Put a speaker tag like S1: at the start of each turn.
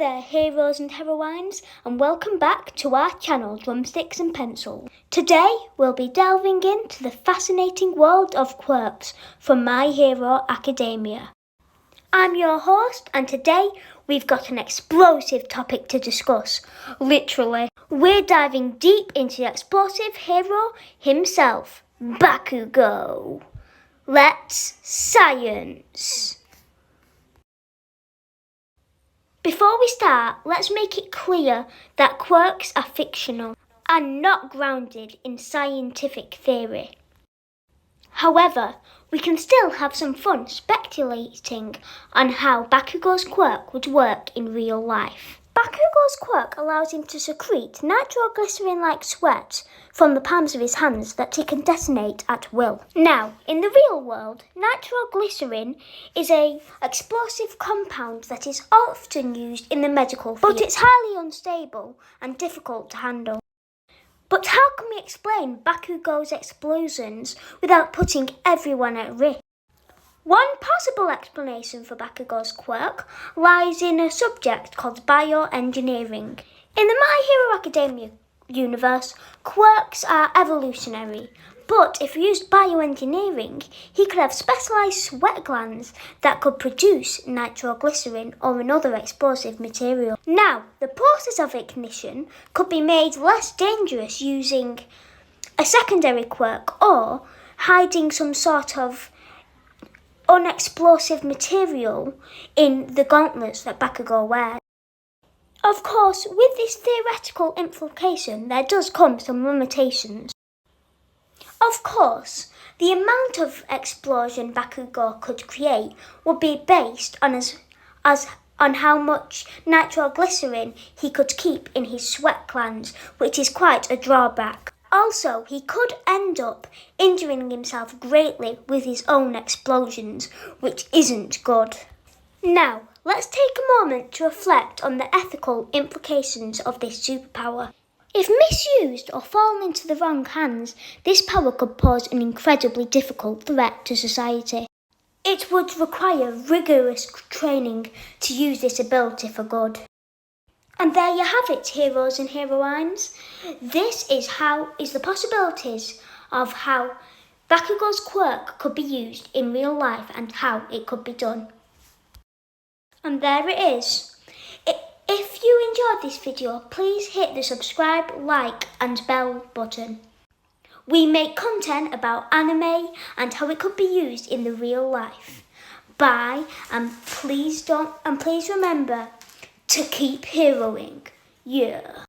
S1: there, heroes and heroines, and welcome back to our channel Drumsticks and Pencils. Today we'll be delving into the fascinating world of quirks from My Hero Academia. I'm your host, and today we've got an explosive topic to discuss. Literally, we're diving deep into the explosive hero himself, Bakugo. Let's science! Before we start, let's make it clear that quirks are fictional and not grounded in scientific theory. However, we can still have some fun speculating on how Bakugo's quirk would work in real life. Bakugo's quirk allows him to secrete nitroglycerin-like sweat from the palms of his hands that he can detonate at will. Now, in the real world, nitroglycerin is an explosive compound that is often used in the medical field, but it's highly unstable and difficult to handle. But how can we explain Bakugo's explosions without putting everyone at risk? One possible explanation for Bakugo's quirk lies in a subject called bioengineering. In the My Hero Academia universe, quirks are evolutionary, but if we used bioengineering, he could have specialised sweat glands that could produce nitroglycerin or another explosive material. Now, the process of ignition could be made less dangerous using a secondary quirk or hiding some sort of unexplosive material in the gauntlets that Bakugo wears. Of course, with this theoretical implication, there does come some limitations. Of course, the amount of explosion Bakugo could create would be based on how much nitroglycerin he could keep in his sweat glands, which is quite a drawback. Also, he could end up injuring himself greatly with his own explosions, which isn't good. Now, let's take a moment to reflect on the ethical implications of this superpower. If misused or fallen into the wrong hands, this power could pose an incredibly difficult threat to society. It would require rigorous training to use this ability for good. And there you have it, heroes and heroines. This is the possibilities of how Bakugo's quirk could be used in real life and how it could be done. And there it is. If you enjoyed this video, please hit the subscribe, like and bell button. We make content about anime and how it could be used in the real life. Bye, and please remember to keep heroing. Yeah.